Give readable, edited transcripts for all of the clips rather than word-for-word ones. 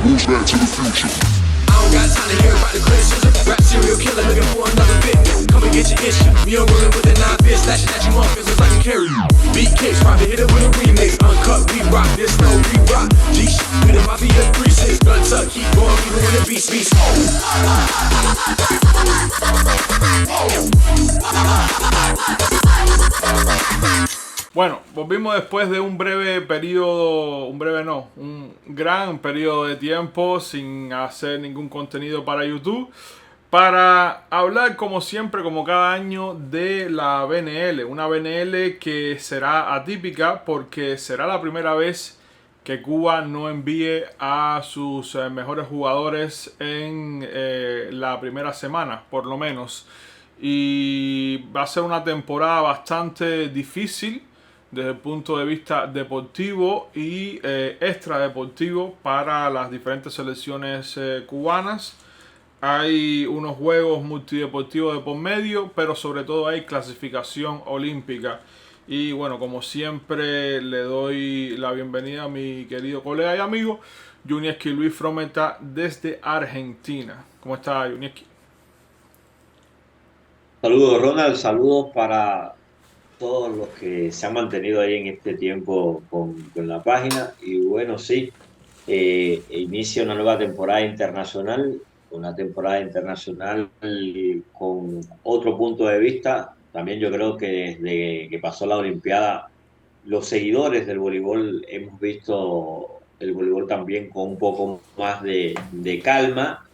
Move back to the future. I don't got time to hear about the criticism. Rap serial killer looking for another victim. Come and get your issue. Me on rolling with the 9-5 slashing at you muffins just like a carry. Beat kicks, probably hit it with a remix. Uncut, we rock, this no re-rock. G we the mafia 3-6. Gun tuck, keep going even when the beast. Bueno, volvimos después de un gran periodo de tiempo sin hacer ningún contenido para YouTube, para hablar como siempre, como cada año, de la BNL. Una BNL que será atípica porque será la primera vez que Cuba no envíe a sus mejores jugadores en la primera semana, por lo menos. Y va a ser una temporada bastante difícil desde el punto de vista deportivo y extradeportivo para las diferentes selecciones cubanas. Hay unos juegos multideportivos de por medio, pero sobre todo hay clasificación olímpica. Y bueno, como siempre, le doy la bienvenida a mi querido colega y amigo Junieski Luis Frometa desde Argentina. ¿Cómo está, Junieski? Saludos, Ronald, saludos para todos los que se han mantenido ahí en este tiempo con la página. Y bueno, sí, inicia una temporada internacional con otro punto de vista. También yo creo que desde que pasó la Olimpiada, los seguidores del voleibol hemos visto el voleibol también con un poco más de calma.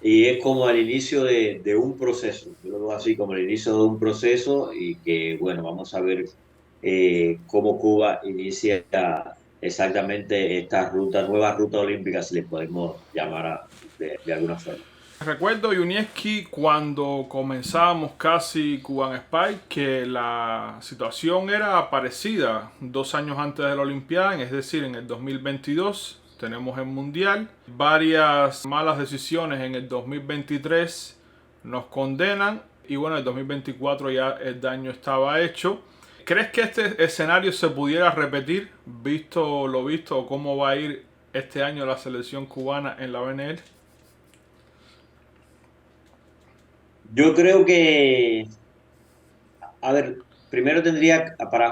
Y es como el inicio de un proceso, yo lo veo así como el inicio de un proceso y que, bueno, vamos a ver cómo Cuba inicia exactamente esta nueva ruta olímpica, si le podemos llamar de alguna forma. Recuerdo, Junieski, cuando comenzábamos casi Cuban Spy, que la situación era parecida 2 años antes de la Olimpiada, es decir, en el 2022. Tenemos el Mundial, varias malas decisiones en el 2023 nos condenan y bueno, en el 2024 ya el daño estaba hecho. ¿Crees que este escenario se pudiera repetir, visto lo visto, o cómo va a ir este año la selección cubana en la BNL? Yo creo que, a ver, primero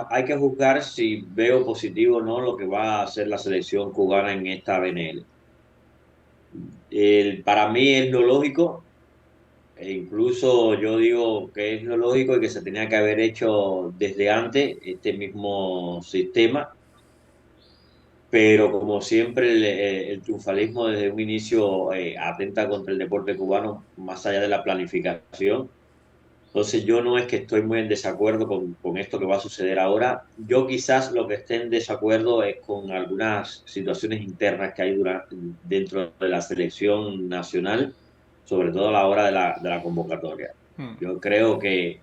hay que juzgar si veo positivo o no lo que va a hacer la selección cubana en esta BNL. Para mí es lo lógico, e incluso yo digo que es lo lógico y que se tenía que haber hecho desde antes este mismo sistema, pero como siempre el triunfalismo desde un inicio atenta contra el deporte cubano más allá de la planificación. Entonces yo no es que estoy muy en desacuerdo con esto que va a suceder ahora. Yo quizás lo que esté en desacuerdo es con algunas situaciones internas que hay dentro de la selección nacional, sobre todo a la hora de la convocatoria. Yo creo que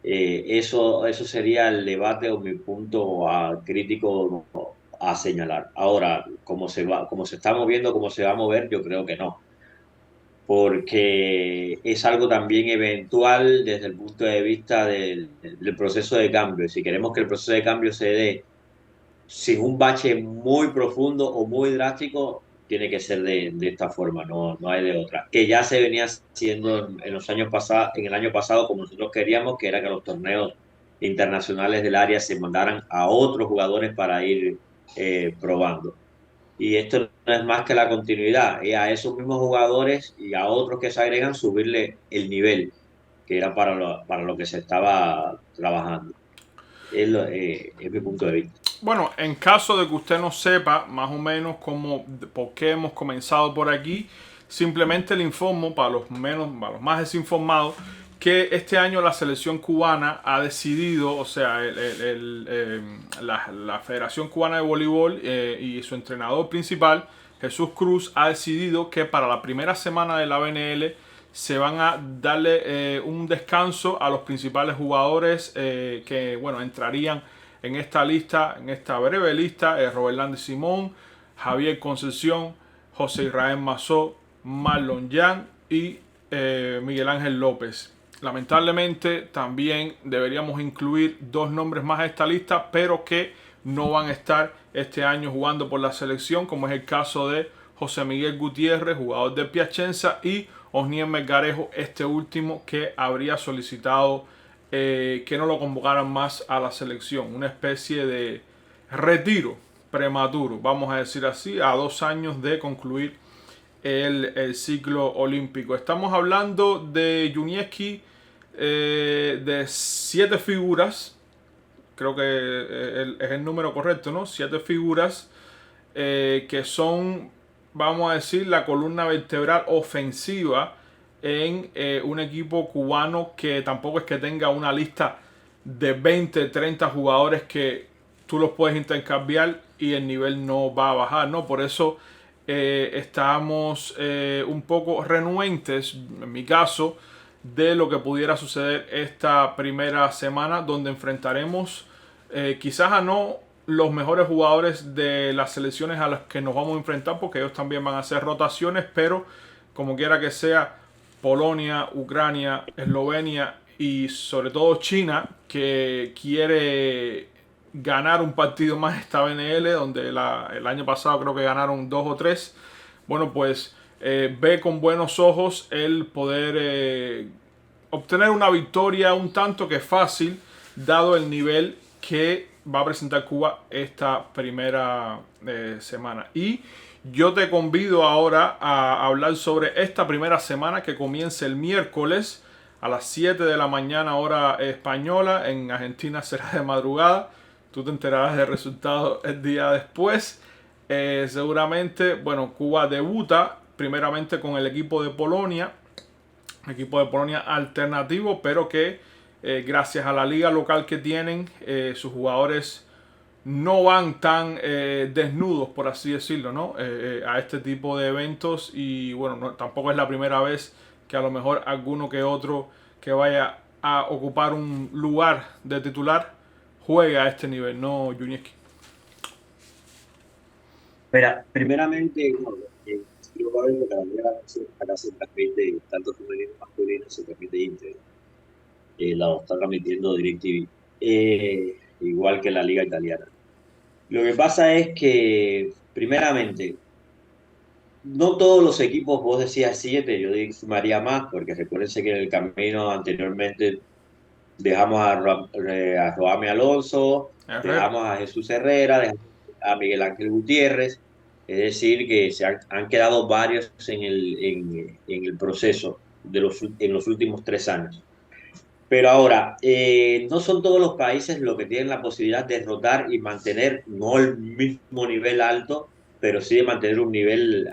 eso sería el debate o mi punto crítico a señalar. Ahora, como se está moviendo, cómo se va a mover, yo creo que no, porque es algo también eventual desde el punto de vista del proceso de cambio. Y si queremos que el proceso de cambio se dé sin un bache muy profundo o muy drástico, tiene que ser de esta forma, no hay de otra. Que ya se venía haciendo en los años pasados, en el año pasado, como nosotros queríamos, que era que los torneos internacionales del área se mandaran a otros jugadores para ir probando. Y esto no es más que la continuidad, y a esos mismos jugadores y a otros que se agregan subirle el nivel, que era para lo que se estaba trabajando. Es mi punto de vista. Bueno, en caso de que usted no sepa más o menos por qué hemos comenzado por aquí, simplemente le informo para los más desinformados que este año la selección cubana ha decidido, o sea, la Federación Cubana de Voleibol y su entrenador principal, Jesús Cruz, ha decidido que para la primera semana de la BNL se van a darle un descanso a los principales jugadores que, bueno, entrarían en esta lista, en esta breve lista: Roberlandi Simón, Javier Concepción, José Israel Mazó, Marlon Yan y Miguel Ángel López. Lamentablemente también deberíamos incluir 2 nombres más a esta lista, pero que no van a estar este año jugando por la selección, como es el caso de José Miguel Gutiérrez, jugador del Piacenza, y Osniel Melgarejo, este último que habría solicitado que no lo convocaran más a la selección. Una especie de retiro prematuro, vamos a decir así, a 2 años de concluir el ciclo olímpico. Estamos hablando de Junieski, de 7 figuras, creo que es el número correcto, ¿no? 7 figuras que son, vamos a decir, la columna vertebral ofensiva en un equipo cubano que tampoco es que tenga una lista de 20, 30 jugadores que tú los puedes intercambiar y el nivel no va a bajar, ¿no? Por eso estamos un poco renuentes, en mi caso, de lo que pudiera suceder esta primera semana, donde enfrentaremos quizás a no los mejores jugadores de las selecciones a las que nos vamos a enfrentar, porque ellos también van a hacer rotaciones, pero como quiera que sea, Polonia, Ucrania, Eslovenia y sobre todo China, que quiere ganar un partido más esta BNL, donde el año pasado creo que ganaron 2 o 3. Bueno, pues ve con buenos ojos el poder obtener una victoria un tanto que fácil, dado el nivel que va a presentar Cuba esta primera semana. Y yo te convido ahora a hablar sobre esta primera semana que comienza el miércoles a las 7 de la mañana hora española. En Argentina será de madrugada. Tú te enterarás del resultado el día después. Seguramente, bueno, Cuba debuta primeramente con el equipo de Polonia. Equipo de Polonia alternativo, pero que gracias a la liga local que tienen, sus jugadores no van tan desnudos, por así decirlo, ¿no? A este tipo de eventos. Y bueno, tampoco es la primera vez que a lo mejor alguno que otro que vaya a ocupar un lugar de titular juega a este nivel, ¿no, Junieski? Mira, primeramente, bueno, yo creo que la liga acá se transmite tanto femenino como masculino, se transmite íntegro. La está transmitiendo DirecTV, igual que la liga italiana. Lo que pasa es que, primeramente, no todos los equipos, vos decías 7, yo sumaría más, porque recuérdense que en el camino anteriormente dejamos a Roame Alonso, dejamos a Jesús Herrera, dejamos a Miguel Ángel Gutiérrez, es decir, que han quedado varios en el proceso en los últimos 3 años. Pero ahora, no son todos los países los que tienen la posibilidad de rotar y mantener, no el mismo nivel alto, pero sí de mantener un nivel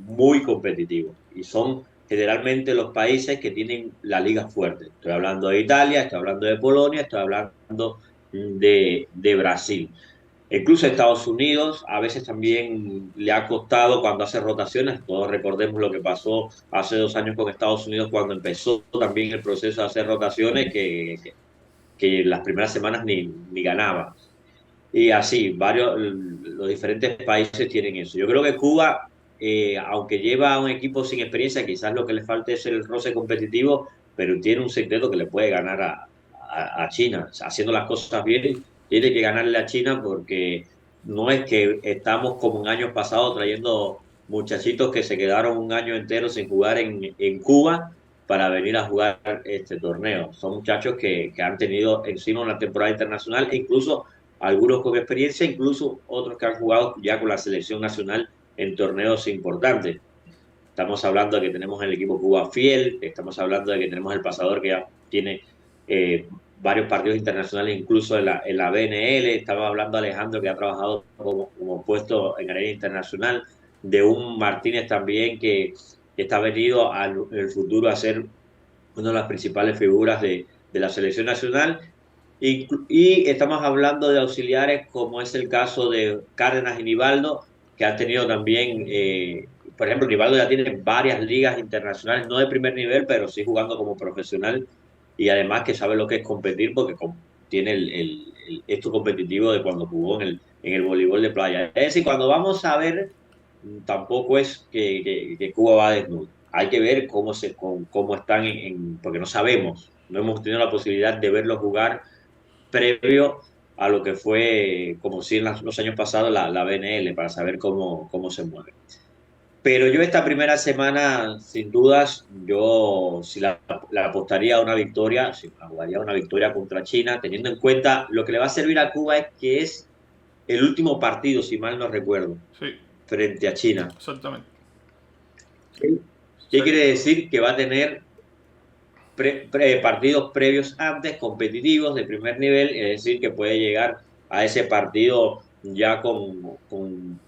muy competitivo. Y son generalmente los países que tienen la liga fuerte. Estoy hablando de Italia, estoy hablando de Polonia, estoy hablando de Brasil. Incluso Estados Unidos a veces también le ha costado cuando hace rotaciones. Todos recordemos lo que pasó hace 2 años con Estados Unidos cuando empezó también el proceso de hacer rotaciones, que las primeras semanas ni ganaba. Y así, los diferentes países tienen eso. Yo creo que Cuba, aunque lleva a un equipo sin experiencia, quizás lo que le falta es el roce competitivo, pero tiene un secreto que le puede ganar a China. O sea, haciendo las cosas bien, tiene que ganarle a China, porque no es que estamos como en años pasados trayendo muchachitos que se quedaron un año entero sin jugar en Cuba para venir a jugar este torneo. Son muchachos que han tenido encima una temporada internacional, e incluso algunos con experiencia, incluso otros que han jugado ya con la selección nacional en torneos importantes. Estamos hablando de que tenemos el equipo Cuba Fiel, estamos hablando de que tenemos el pasador que ya tiene varios partidos internacionales, incluso en la BNL. Estaba hablando Alejandro, que ha trabajado como puesto en arena internacional, de un Martínez también que está venido en el futuro a ser una de las principales figuras de la selección nacional. Y estamos hablando de auxiliares, como es el caso de Cárdenas y Nivaldo, que han tenido también, por ejemplo, Nivaldo ya tiene varias ligas internacionales, no de primer nivel, pero sí jugando como profesional, y además que sabe lo que es competir, porque tiene esto competitivo de cuando jugó en el voleibol de playa. Es decir, cuando vamos a ver, tampoco es que Cuba va desnudo. Hay que ver cómo están, porque no sabemos, no hemos tenido la posibilidad de verlos jugar previo a lo que fue, como si en los años pasados, la BNL, para saber cómo se mueve. Pero yo esta primera semana, sin dudas, yo si la apostaría a una victoria, si la jugaría a una victoria contra China, teniendo en cuenta lo que le va a servir a Cuba es que es el último partido, si mal no recuerdo, Sí, frente a China. exactamente. ¿Qué Sí. quiere decir? Que va a tener partidos previos antes, competitivos, de primer nivel, es decir, que puede llegar a ese partido ya con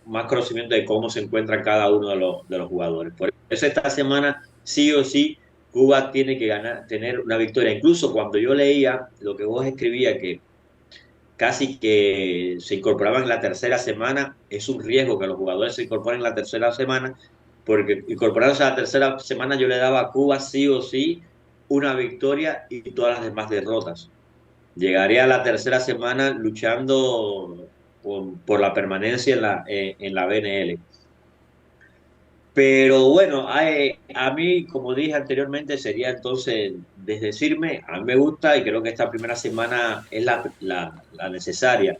más conocimiento de cómo se encuentran cada uno de los jugadores. Por eso esta semana, sí o sí, Cuba tiene que ganar, tener una victoria. Incluso cuando yo leía lo que vos escribía, que casi que se incorporaban en la tercera semana, es un riesgo que los jugadores se incorporen en la tercera semana, porque incorporándose a la tercera semana yo le daba a Cuba sí o sí una victoria y todas las demás derrotas. Llegaría a la tercera semana luchando por la permanencia en la BNL. Pero bueno, a mí, como dije anteriormente, sería entonces desdecirme. A mí me gusta y creo que esta primera semana es la necesaria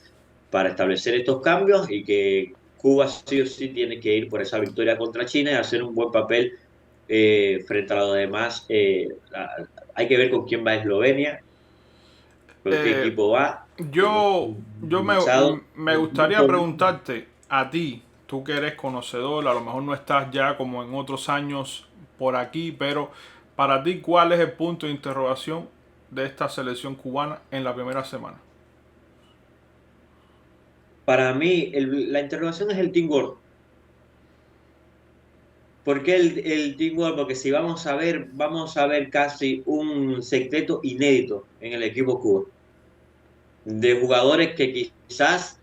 para establecer estos cambios y que Cuba sí o sí tiene que ir por esa victoria contra China y hacer un buen papel frente a los demás. Hay que ver con quién va Eslovenia, con qué Eh, equipo va, que no yo yo me, utilizado. me gustaría preguntarte a ti, tú que eres conocedor, a lo mejor no estás ya como en otros años por aquí, pero para ti, ¿cuál es el punto de interrogación de esta selección cubana en la primera semana? Para mí, la interrogación es el teamwork. ¿Por qué el teamwork? Porque si vamos a ver casi un secreto inédito en el equipo Cuba, de jugadores que quizás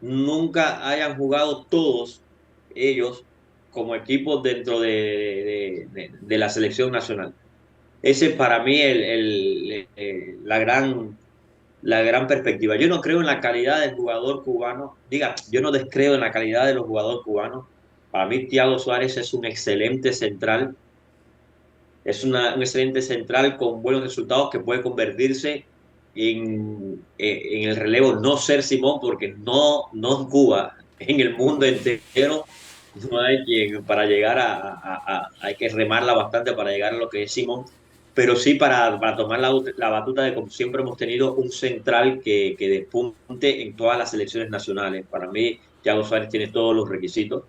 nunca hayan jugado todos ellos como equipos dentro de la selección nacional. Ese es para mí la gran perspectiva. Yo no creo en la calidad del jugador cubano, yo no descreo en la calidad de los jugadores cubanos. Para mí, Thiago Suárez es un excelente central, un excelente central con buenos resultados que puede convertirse en el relevo, no ser Simón, porque no en Cuba, en el mundo entero no hay quien para llegar hay que remarla bastante para llegar a lo que es Simón, pero sí para tomar la batuta de como siempre hemos tenido un central que despunte en todas las selecciones nacionales. Para mí, Thiago Suárez tiene todos los requisitos.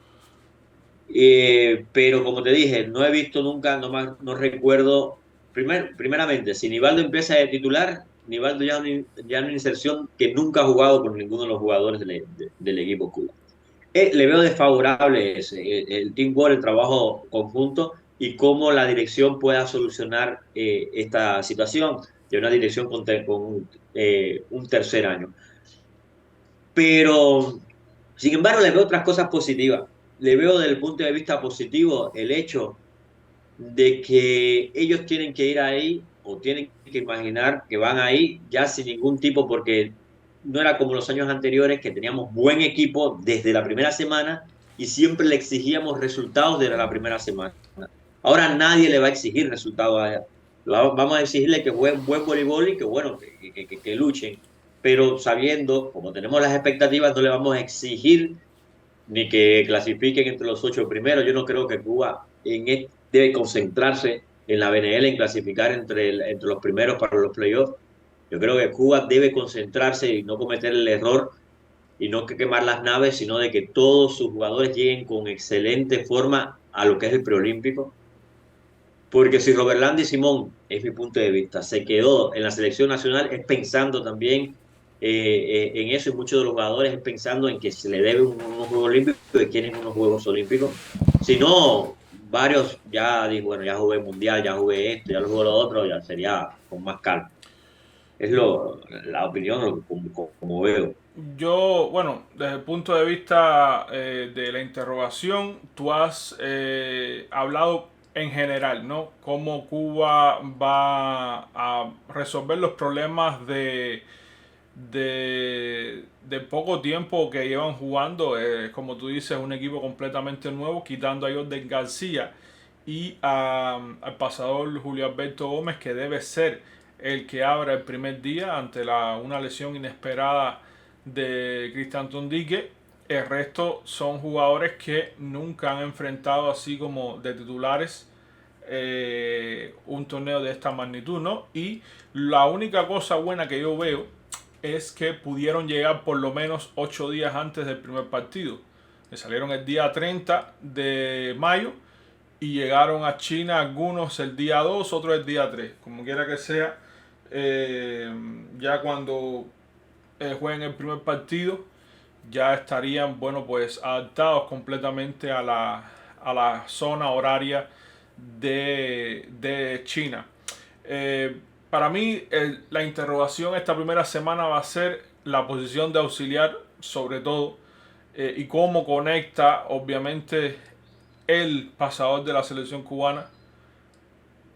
Pero como te dije, no he visto nunca, no recuerdo. Primeramente, si Nivaldo empieza de titular, Nivaldo ya una inserción que nunca ha jugado con ninguno de los jugadores del equipo Cuba. Le veo desfavorable el teamwork, el trabajo conjunto y cómo la dirección pueda solucionar esta situación de una dirección con un tercer año. Pero, sin embargo, le veo otras cosas positivas. Le veo desde el punto de vista positivo el hecho de que ellos tienen que ir ahí o tienen que imaginar que van ahí ya sin ningún tipo, porque no era como los años anteriores que teníamos buen equipo desde la primera semana y siempre le exigíamos resultados desde la primera semana. Ahora nadie le va a exigir resultados a ella. Vamos a exigirle que jueguen buen voleibol y que, bueno, que luchen, pero sabiendo, como tenemos las expectativas, no le vamos a exigir ni que clasifiquen entre los 8 primeros. Yo no creo que Cuba debe concentrarse en la BNL, en clasificar entre los primeros para los playoffs. Yo creo que Cuba debe concentrarse y no cometer el error y no que quemar las naves, sino de que todos sus jugadores lleguen con excelente forma a lo que es el preolímpico. Porque si Robert Landy Simón, es mi punto de vista, se quedó en la selección nacional, es pensando también en eso, y muchos de los jugadores es pensando en que se le debe unos Juegos Olímpicos y quieren unos Juegos Olímpicos. Si no, varios ya digo, bueno, ya jugué Mundial, ya jugué esto, ya lo jugué lo otro, ya sería con más calma. Es la opinión, como veo. Yo, bueno, desde el punto de vista de la interrogación, tú has hablado en general, ¿no? Cómo Cuba va a resolver los problemas de poco tiempo que llevan jugando. Como tú dices, un equipo completamente nuevo, quitando a Jordan García y al pasador Julio Alberto Gómez, que debe ser el que abra el primer día ante una lesión inesperada de Cristian Tondique. El resto son jugadores que nunca han enfrentado así como de titulares un torneo de esta magnitud, ¿no? Y la única cosa buena que yo veo es que pudieron llegar por lo menos 8 días antes del primer partido. Salieron el día 30 de mayo y llegaron a China algunos el día 2, otros el día 3. Como quiera que sea, ya cuando jueguen el primer partido, ya estarían, bueno, pues adaptados completamente a la zona horaria de China. Para mí, la interrogación esta primera semana va a ser la posición de auxiliar, sobre todo, y cómo conecta, obviamente, el pasador de la selección cubana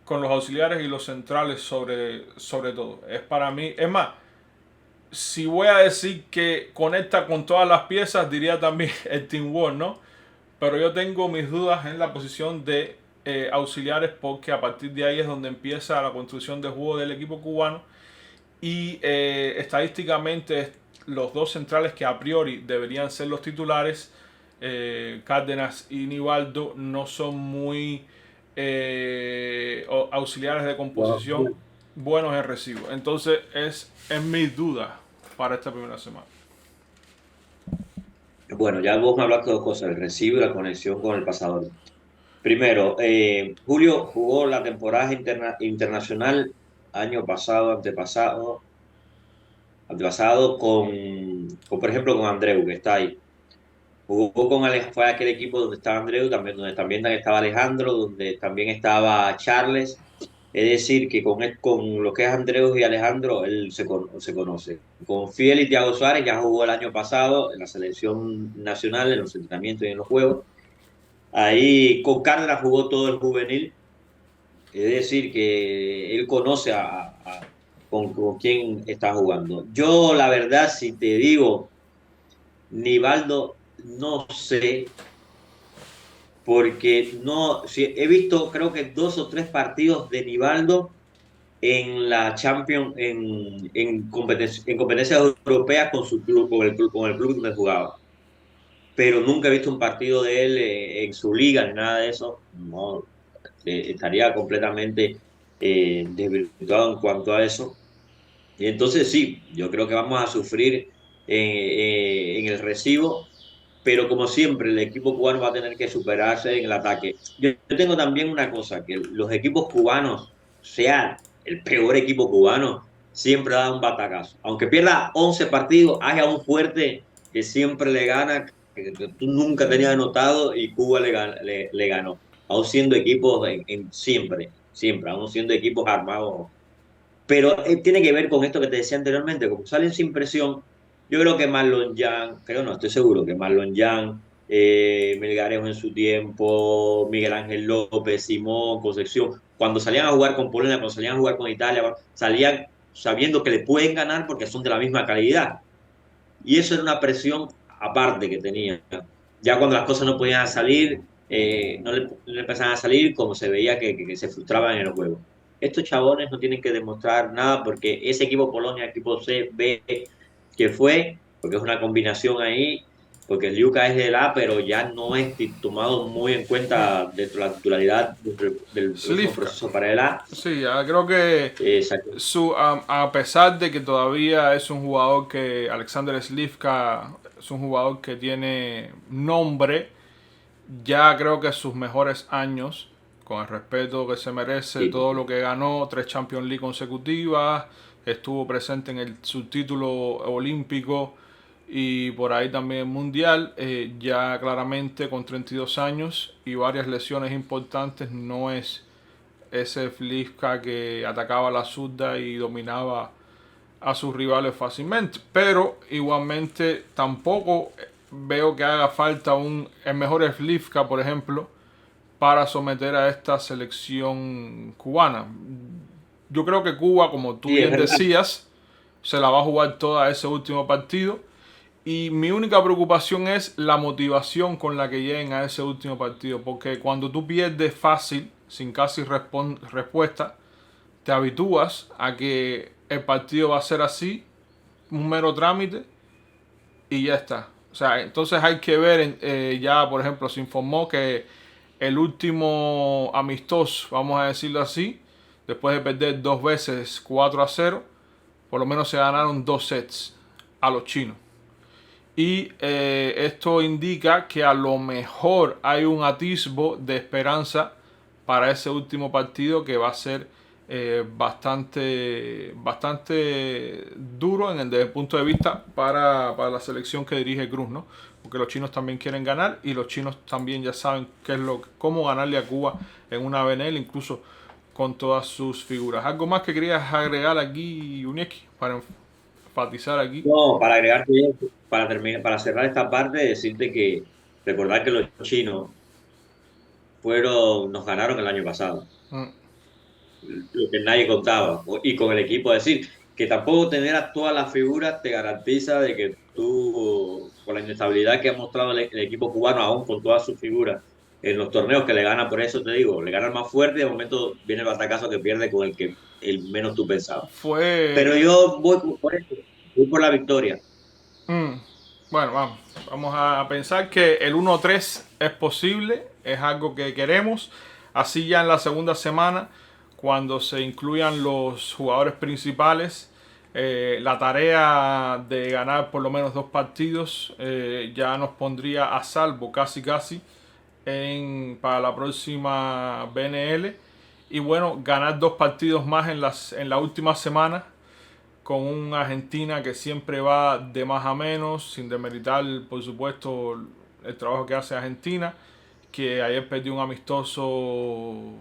con los auxiliares y los centrales sobre todo. Es para mí, es más, si voy a decir que conecta con todas las piezas, diría también el teamwork, ¿no? Pero yo tengo mis dudas en la posición de auxiliares, porque a partir de ahí es donde empieza la construcción de juego del equipo cubano, y estadísticamente los dos centrales que a priori deberían ser los titulares, Cárdenas y Nivaldo, no son muy auxiliares de composición buenos en recibo. Entonces es mi duda para esta primera semana. Bueno, ya vos me hablaste de dos cosas, el recibo y la conexión con el pasador. Primero, Julio jugó la temporada internacional año pasado, antepasado por ejemplo, con Andreu, que está ahí. Jugó fue aquel equipo donde estaba Andreu, también, donde también estaba Alejandro, donde también estaba Charles. Es decir, que con lo que es Andreu y Alejandro, él se conoce. Con Fiel y Thiago Suárez ya jugó el año pasado en la selección nacional, en los entrenamientos y en los juegos. Ahí con Cárdenas jugó todo el juvenil. Es decir, que él conoce con quién está jugando. Yo, la verdad, si te digo, Nivaldo, no sé, porque no, sí, he visto creo que 2 o 3 partidos de Nivaldo en la Champions, en competencias europeas con su club, con el club donde jugaba. Pero nunca he visto un partido de él en su liga ni nada de eso. No, estaría completamente desvirtuado en cuanto a eso. Y entonces sí, yo creo que vamos a sufrir en el recibo, pero como siempre el equipo cubano va a tener que superarse en el ataque. Yo tengo también una cosa, que los equipos cubanos, sea el peor equipo cubano, siempre da un batacazo. Aunque pierda 11 partidos, haya un fuerte que siempre le gana, que tú nunca tenías anotado y Cuba le ganó. Aún siendo equipos siempre, aún siendo equipos armados. Pero tiene que ver con esto que te decía anteriormente, como salen sin presión, yo creo que Marlon Yang, creo no, estoy seguro que Marlon Yang, Melgarejo en su tiempo, Miguel Ángel López, Simón, Concepción, cuando salían a jugar con Polonia, cuando salían a jugar con Italia, salían sabiendo que le pueden ganar porque son de la misma calidad. Y eso era una presión aparte que tenía. Ya cuando las cosas no podían salir, no le empezaban a salir, como se veía que se frustraban en el juego. Estos chabones no tienen que demostrar nada porque ese equipo Polonia, equipo C, B, que fue, porque es una combinación ahí, porque el Liuka es del A, pero ya no es tomado muy en cuenta dentro de la titularidad del proceso para el A. Sí, creo que Exacto. a pesar de que todavía es un jugador que Alexander Slivka es un jugador que tiene nombre, ya creo que sus mejores años, con el respeto que se merece, Sí. todo lo que ganó, 3 Champions League consecutivas, estuvo presente en el subtítulo olímpico y por ahí también mundial, ya claramente con 32 años y varias lesiones importantes, no es ese Slivka que atacaba la zurda y dominaba a sus rivales fácilmente, pero igualmente tampoco veo que haga falta el mejor Slivka, por ejemplo, para someter a esta selección cubana. Yo creo que Cuba, como tú bien decías, se la va a jugar toda ese último partido. Y mi única preocupación es la motivación con la que lleguen a ese último partido. Porque cuando tú pierdes fácil, sin casi respuesta, te habitúas a que el partido va a ser así, un mero trámite, y ya está. O sea, entonces hay que ver, ya por ejemplo, se informó que el último amistoso, vamos a decirlo así, después de perder 2 veces 4-0, por lo menos se ganaron 2 sets a los chinos. Y esto indica que a lo mejor hay un atisbo de esperanza para ese último partido, que va a ser bastante duro desde el punto de vista para la selección que dirige Cruz, ¿no? Porque los chinos también quieren ganar, y los chinos también ya saben cómo ganarle a Cuba en una BNL, incluso con todas sus figuras. ¿Algo más que querías agregar aquí, Unieski, para enfatizar aquí? No, para agregarte, para terminar, para cerrar esta parte, decirte que recordar que los chinos nos ganaron el año pasado, Mm. lo que nadie contaba, y con el equipo decir que tampoco tener a todas las figuras te garantiza de que tú, con la inestabilidad que ha mostrado el equipo cubano, aún con todas sus figuras en los torneos que le gana, por eso te digo, le gana el más fuerte, y de momento viene el batacazo que pierde con el menos tú pensabas. Pero Fue. yo voy por eso, voy por la victoria. Mm, bueno, vamos a pensar que el 1-3 es posible, es algo que queremos. Así ya en la segunda semana, cuando se incluyan los jugadores principales, la tarea de ganar por lo menos 2 partidos ya nos pondría a salvo casi casi para la próxima BNL. Y bueno, ganar 2 partidos más en la última semana, con un Argentina que siempre va de más a menos, sin demeritar, por supuesto, el trabajo que hace Argentina, que ayer perdió un amistoso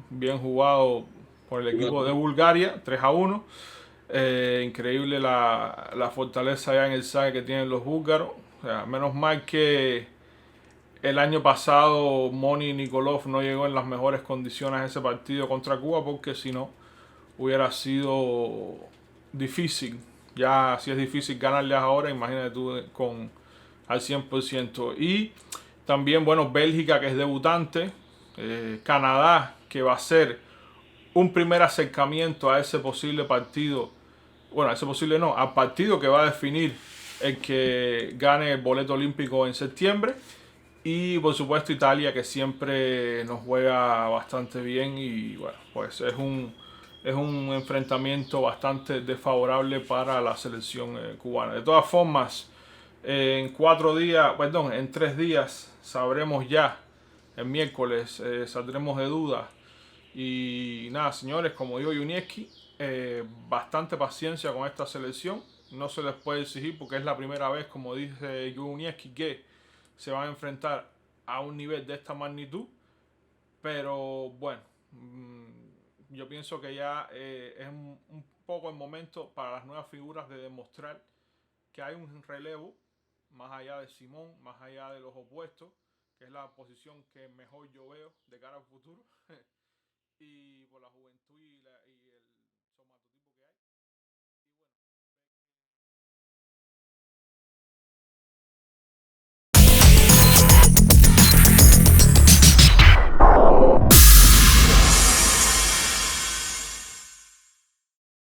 bien jugado por el equipo de Bulgaria, 3-1. Increíble la fortaleza ya en el saque que tienen los búlgaros. O sea, menos mal que el año pasado Moni Nikolov no llegó en las mejores condiciones a ese partido contra Cuba, porque si no hubiera sido difícil. Ya si es difícil ganarles ahora, imagínate tú al 100%. Y también, bueno, Bélgica, que es debutante, Canadá, que va a ser un primer acercamiento a ese posible partido, bueno, a ese posible no, al partido que va a definir el que gane el boleto olímpico en septiembre. Y por supuesto Italia, que siempre nos juega bastante bien, y bueno, pues es un enfrentamiento bastante desfavorable para la selección cubana. De todas formas, en 3 días sabremos ya, el miércoles saldremos de dudas. Y nada, señores, como dijo Junieski, bastante paciencia con esta selección. No se les puede exigir, porque es la primera vez, como dice Junieski, que se van a enfrentar a un nivel de esta magnitud. Pero bueno, yo pienso que ya es un poco el momento para las nuevas figuras de demostrar que hay un relevo más allá de Simón, más allá de los opuestos, que es la posición que mejor yo veo de cara al futuro.